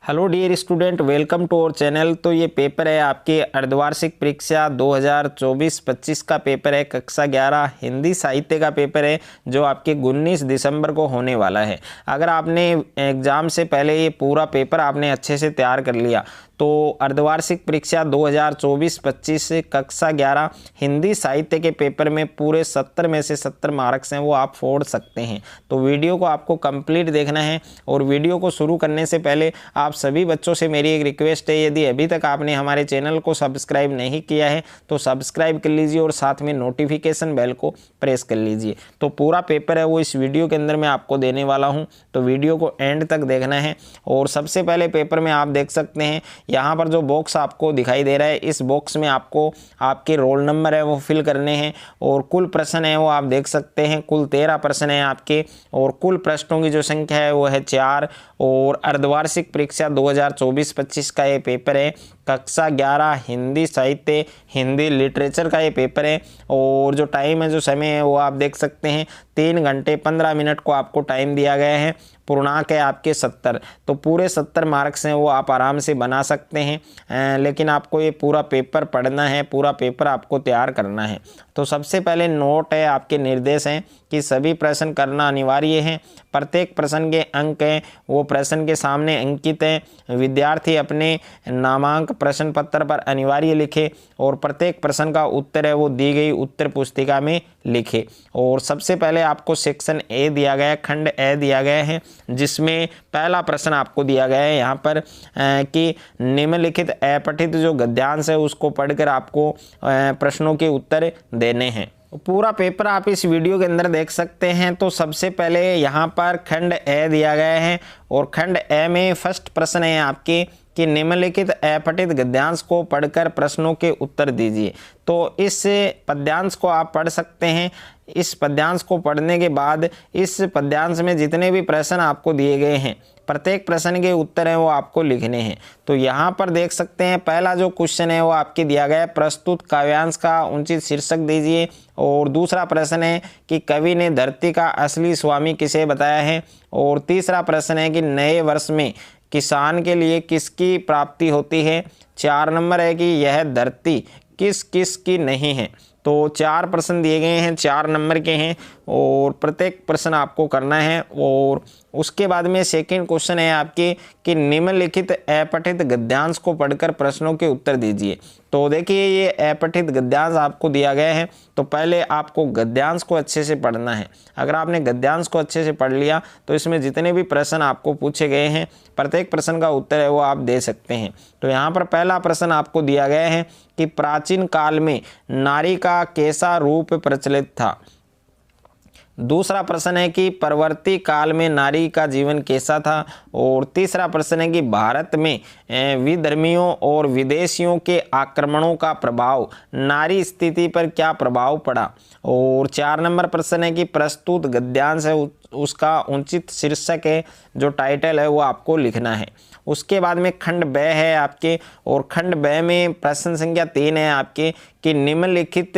Hello dear student, welcome to our channel. तो ये paper है आपके अर्धवार्षिक परीक्षा 2024-25 का पेपर है। कक्षा 11 हिंदी साहित्य का पेपर है जो आपके 19 दिसंबर को होने वाला है। अगर आपने एग्ज़ाम से पहले ये पूरा पेपर आपने अच्छे से तैयार कर लिया तो अर्धवार्षिक परीक्षा 2024-25 कक्षा 11 हिंदी साहित्य के पेपर में पूरे 70 में से 70 मार्क्स हैं वो आप फोड़ सकते हैं। तो वीडियो को आपको कंप्लीट देखना है और वीडियो को शुरू करने से पहले आप सभी बच्चों से मेरी एक रिक्वेस्ट है, यदि अभी तक आपने हमारे चैनल को सब्सक्राइब नहीं किया है तो सब्सक्राइब कर लीजिए और साथ में नोटिफिकेशन बेल को प्रेस कर लीजिए। तो पूरा पेपर है वो इस वीडियो के अंदर मैं आपको देने वाला हूँ, तो वीडियो को एंड तक देखना है। और सबसे पहले पेपर में आप देख सकते हैं यहाँ पर जो बॉक्स आपको दिखाई दे रहा है, इस बॉक्स में आपको आपके रोल नंबर है वो फिल करने हैं और कुल प्रश्न है वो आप देख सकते हैं। कुल 13 प्रश्न हैं आपके और कुल प्रश्नों की जो संख्या है वो है 4। और अर्धवार्षिक परीक्षा 2024-25 का ये पेपर है। कक्षा 11 हिंदी साहित्य हिंदी लिटरेचर का ये पेपर है और जो टाइम है जो समय है वो आप देख सकते हैं 3 घंटे 15 मिनट को आपको टाइम दिया गया है। पूर्णांक है आपके 70, तो पूरे 70 मार्क्स हैं वो आप आराम से बना सकते हैं। लेकिन आपको ये पूरा पेपर पढ़ना है, पूरा पेपर आपको तैयार करना है। तो सबसे पहले नोट है, आपके निर्देश हैं कि सभी प्रश्न करना अनिवार्य है। प्रत्येक प्रश्न के अंक हैं वो प्रश्न के सामने अंकित हैं। विद्यार्थी अपने नामांक प्रश्न पत्र पर अनिवार्य लिखे और प्रत्येक प्रश्न का उत्तर है वो दी गई उत्तर पुस्तिका में लिखे। और सबसे पहले आपको सेक्शन ए दिया गया है, खंड ए दिया गया है, जिसमें पहला प्रश्न आपको दिया गया है यहाँ पर कि निम्नलिखित अपठित जो गद्यांश है उसको पढ़कर आपको प्रश्नों के उत्तर देने हैं। पूरा पेपर आप इस वीडियो के अंदर देख सकते हैं। तो सबसे पहले यहाँ पर खंड ए दिया गया है और खंड ए में फर्स्ट प्रश्न है आपके कि निम्नलिखित अपठित गद्यांश को पढ़कर प्रश्नों के उत्तर दीजिए। तो इस पद्यांश को आप पढ़ सकते हैं। इस पद्यांश को पढ़ने के बाद इस पद्यांश में जितने भी प्रश्न आपको दिए गए हैं प्रत्येक प्रश्न के उत्तर हैं वो आपको लिखने हैं। तो यहाँ पर देख सकते हैं पहला जो क्वेश्चन है वो आपके दिया गया है, प्रस्तुत काव्यांश का उचित शीर्षक दीजिए। और दूसरा प्रश्न है कि कवि ने धरती का असली स्वामी किसे बताया है। और तीसरा प्रश्न है कि नए वर्ष में किसान के लिए किसकी प्राप्ति होती है। 4 नंबर है कि यह धरती किस किस की नहीं है। तो 4 प्रश्न दिए गए हैं, 4 नंबर के हैं और प्रत्येक प्रश्न आपको करना है। और उसके बाद में सेकंड क्वेश्चन है आपके कि निम्नलिखित अपठित गद्यांश को पढ़कर प्रश्नों के उत्तर दीजिए। तो देखिए ये अपठित गद्यांश आपको दिया गया है, तो पहले आपको गद्यांश को अच्छे से पढ़ना है। अगर आपने गद्यांश को अच्छे से पढ़ लिया तो इसमें जितने भी प्रश्न आपको पूछे गए हैं प्रत्येक प्रश्न का उत्तर है वो आप दे सकते हैं। तो यहाँ पर पहला प्रश्न आपको दिया गया है कि प्राचीन काल में नारी का कैसा रूप प्रचलित था। दूसरा प्रश्न है कि परवर्ती काल में नारी का जीवन कैसा था। और तीसरा प्रश्न है कि भारत में विधर्मियों और विदेशियों के आक्रमणों का प्रभाव नारी स्थिति पर क्या प्रभाव पड़ा। और 4 नंबर प्रश्न है कि प्रस्तुत गद्यांश है उसका उचित शीर्षक है, जो टाइटल है वो आपको लिखना है। उसके बाद में खंड ब है आपके और खंड ब में प्रश्न संख्या 3 है आपके कि निम्नलिखित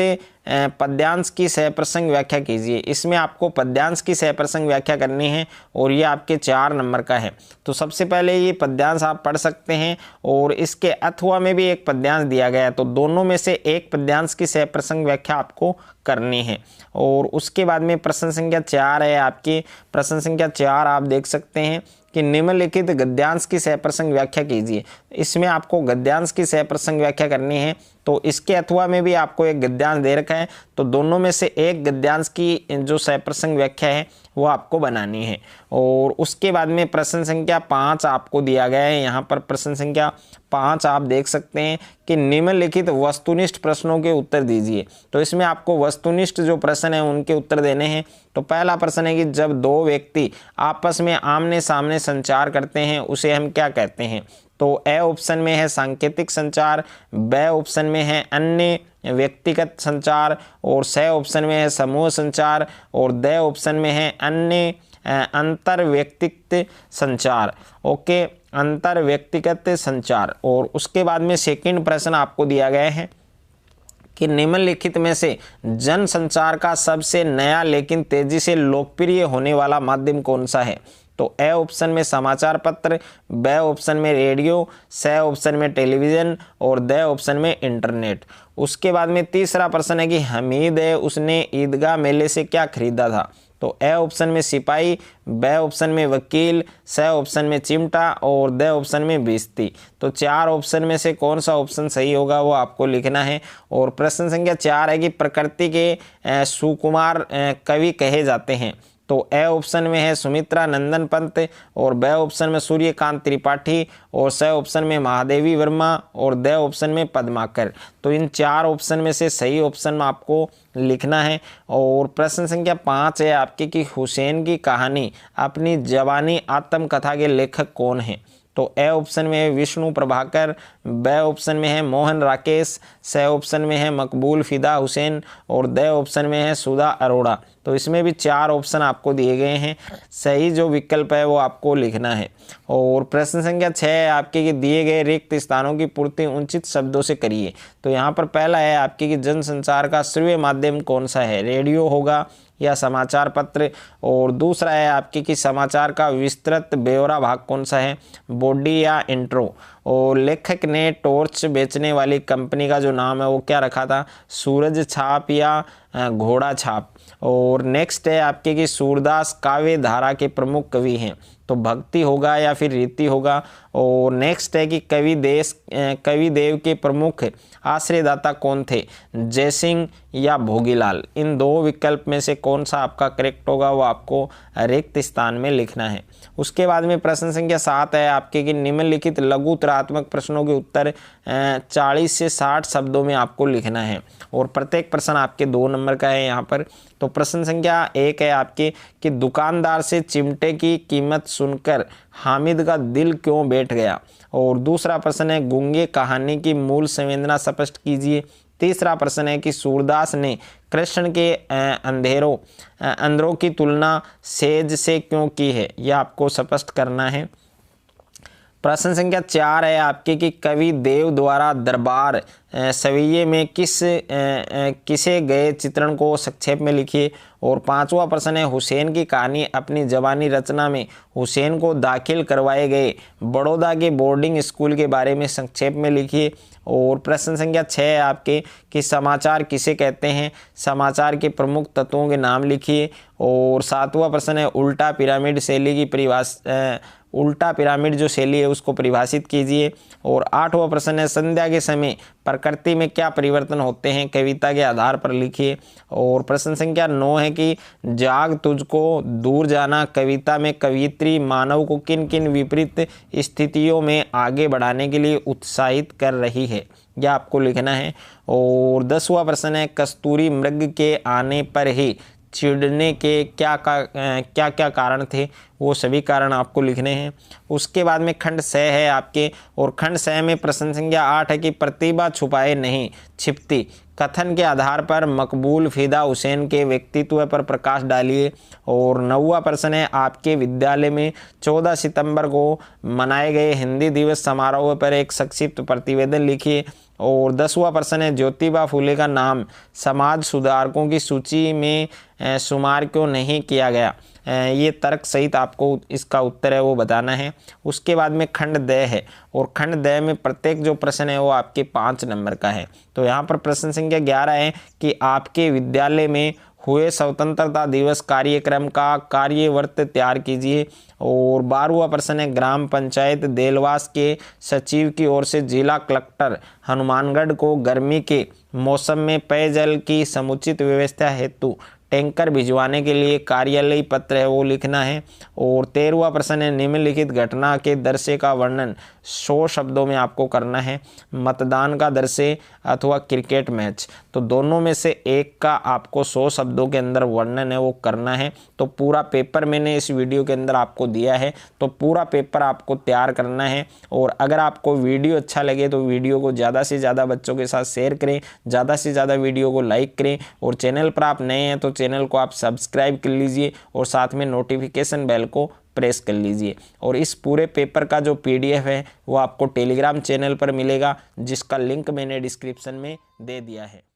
पद्यांश की सहप्रसंग व्याख्या कीजिए। इसमें आपको पद्यांश की सहप्रसंग व्याख्या करनी है और ये आपके 4 नंबर का है। तो सबसे पहले ये पद्यांश आप पढ़ सकते हैं और इसके अथवा में भी एक पद्यांश दिया गया है, तो दोनों में से एक पद्यांश की सहप्रसंग व्याख्या आपको करनी है। और उसके बाद में प्रश्न संख्या 4 है आपकी। प्रश्न संख्या 4 आप देख सकते हैं कि निम्नलिखित गद्यांश की सहप्रसंग व्याख्या कीजिए। इसमें आपको गद्यांश की सहप्रसंग व्याख्या करनी है, तो इसके अथवा में भी आपको एक गद्यांश दे रखा है, तो दोनों में से एक गद्यांश की जो सहप्रसंग व्याख्या है वो आपको बनानी है। और उसके बाद में प्रश्न संख्या 5 आपको दिया गया है। यहाँ पर प्रश्न संख्या 5 आप देख सकते हैं कि निम्नलिखित वस्तुनिष्ठ प्रश्नों के उत्तर दीजिए। तो इसमें आपको वस्तुनिष्ठ जो प्रश्न है उनके उत्तर देने हैं। तो पहला प्रश्न है कि जब 2 व्यक्ति आपस में आमने सामने संचार करते हैं उसे हम क्या कहते हैं। तो ए ऑप्शन में है सांकेतिक संचार, ब ऑप्शन में है अन्य व्यक्तिगत संचार और स ऑप्शन में है समूह संचार और द ऑप्शन में है अन्य अंतर व्यक्तिगत संचार। ओके, अंतर व्यक्तिगत संचार। और उसके बाद में सेकंड प्रश्न आपको दिया गया है कि निम्नलिखित में से जन संचार का सबसे नया लेकिन तेजी से लोकप्रिय होने वाला माध्यम कौन सा है। तो ए ऑप्शन में समाचार पत्र, बी ऑप्शन में रेडियो, सी ऑप्शन में टेलीविज़न और डी ऑप्शन में इंटरनेट। उसके बाद में तीसरा प्रश्न है कि हमीद है उसने ईदगाह मेले से क्या खरीदा था। तो ए ऑप्शन में सिपाही, बी ऑप्शन में वकील, सी ऑप्शन में चिमटा और डी ऑप्शन में बेइज्जती। तो चार ऑप्शन में से कौन सा ऑप्शन सही होगा वो आपको लिखना है। और प्रश्न संख्या 4 है कि प्रकृति के सुकुमार कवि कहे जाते हैं। तो ए ऑप्शन में है सुमित्रा नंदन पंत और बी ऑप्शन में सूर्यकांत त्रिपाठी और सी ऑप्शन में महादेवी वर्मा और डी ऑप्शन में पद्माकर। तो इन चार ऑप्शन में से सही ऑप्शन आपको लिखना है। और प्रश्न संख्या 5 है आपकी कि हुसैन की कहानी अपनी जवानी आत्मकथा के लेखक कौन हैं। तो ए ऑप्शन में है विष्णु प्रभाकर, बी ऑप्शन में है मोहन राकेश, सी ऑप्शन में है मकबूल फिदा हुसैन और डी ऑप्शन में है सुधा अरोड़ा। तो इसमें भी चार ऑप्शन आपको दिए गए हैं, सही जो विकल्प है वो आपको लिखना है। और प्रश्न संख्या 6 है आपके कि दिए गए रिक्त स्थानों की पूर्ति उचित शब्दों से करिए। तो यहाँ पर पहला है आपके कि जनसंचार का श्रव्य माध्यम कौन सा है, रेडियो होगा या समाचार पत्र। और दूसरा है आपके कि समाचार का विस्तृत ब्यौरा भाग कौन सा है, बॉडी या इंट्रो। और लेखक ने टॉर्च बेचने वाली कंपनी का जो नाम है वो क्या रखा था, सूरज छाप या घोड़ा छाप। और नेक्स्ट है आपके कि सूरदास काव्य धारा के प्रमुख कवि हैं। तो भक्ति होगा या फिर रीति होगा। और नेक्स्ट है कि कवि देव के प्रमुख आश्रयदाता कौन थे, जयसिंह या भोगीलाल। इन दो विकल्प में से कौन सा आपका करेक्ट होगा वो आपको रिक्त स्थान में लिखना है। उसके बाद में प्रश्न संख्या 7 है आपके कि निम्नलिखित लघु उत्तरात्मक प्रश्नों के उत्तर 40 से 60 शब्दों में आपको लिखना है। और प्रत्येक प्रश्न आपके 2 नंबर का है यहाँ पर। तो प्रश्न संख्या 1 है आपके कि दुकानदार से चिमटे की कीमत सुनकर हामिद का दिल क्यों बैठ गया। और दूसरा प्रश्न है गूंगे कहानी की मूल संवेदना स्पष्ट कीजिए। तीसरा प्रश्न है कि सूरदास ने कृष्ण के अंदरों की तुलना सेज से क्यों की है, यह आपको स्पष्ट करना है। प्रश्न संख्या 4 है आपके कि कवि देव द्वारा दरबार सवैये में किसे गए चित्रण को संक्षेप में लिखिए। और 5वां प्रश्न है हुसैन की कहानी अपनी जवानी रचना में हुसैन को दाखिल करवाए गए बड़ौदा के बोर्डिंग स्कूल के बारे में संक्षेप में लिखिए। और प्रश्न संख्या 6 है आपके कि समाचार किसे कहते हैं, समाचार के प्रमुख तत्वों के नाम लिखिए। और 7वां प्रश्न है उल्टा पिरामिड शैली की उल्टा पिरामिड जो शैली है उसको परिभाषित कीजिए। और 8वां प्रश्न है संध्या के समय प्रकृति में क्या परिवर्तन होते हैं, कविता के आधार पर लिखिए। और प्रश्न संख्या 9 है कि जाग तुझको दूर जाना कविता में कवियत्री मानव को किन किन विपरीत स्थितियों में आगे बढ़ाने के लिए उत्साहित कर रही है, यह आपको लिखना है। और 10वां प्रश्न है कस्तूरी मृग के आने पर ही चिढ़ने के क्या क्या कारण थे, वो सभी कारण आपको लिखने हैं। उसके बाद में खंड 6 है आपके। और खंड 6 में प्रश्न संख्या 8 है कि प्रतिभा छुपाए नहीं छिपती कथन के आधार पर मकबूल फिदा हुसैन के व्यक्तित्व पर प्रकाश डालिए। और 9वां प्रश्न है आपके विद्यालय में 14 सितंबर को मनाए गए हिंदी दिवस समारोह पर एक संक्षिप्त प्रतिवेदन लिखिए। और 10वां प्रश्न है ज्योतिबा फुले का नाम समाज सुधारकों की सूची में शुमार क्यों नहीं किया गया, ये तर्क सहित आपको इसका उत्तर है वो बताना है। उसके बाद में खंड द है। और खंड द में प्रत्येक जो प्रश्न है वो आपके 5 नंबर का है। तो यहाँ पर प्रश्न संख्या 11 है कि आपके विद्यालय में हुए स्वतंत्रता दिवस कार्यक्रम का कार्यवर्त तैयार कीजिए। और 12वां प्रश्न है ग्राम पंचायत देलवास के सचिव की ओर से जिला कलेक्टर हनुमानगढ़ को गर्मी के मौसम में पेयजल की समुचित व्यवस्था हेतु टैंकर भिजवाने के लिए कार्यालयी पत्र है वो लिखना है। और 13वां प्रश्न है निम्नलिखित घटना के दृश्य का वर्णन 100 शब्दों में आपको करना है, मतदान का दृश्य अथवा क्रिकेट मैच। तो दोनों में से एक का आपको 100 शब्दों के अंदर वर्णन है वो करना है। तो पूरा पेपर मैंने इस वीडियो के अंदर आपको दिया है, तो पूरा पेपर आपको तैयार करना है। और अगर आपको वीडियो अच्छा लगे तो वीडियो को ज़्यादा से ज़्यादा बच्चों के साथ शेयर करें, ज़्यादा से ज़्यादा वीडियो को लाइक करें। और चैनल पर आप नए हैं तो चैनल को आप सब्सक्राइब कर लीजिए और साथ में नोटिफिकेशन बेल को प्रेस कर लीजिए। और इस पूरे पेपर का जो PDF है वो आपको टेलीग्राम चैनल पर मिलेगा, जिसका लिंक मैंने डिस्क्रिप्शन में दे दिया है।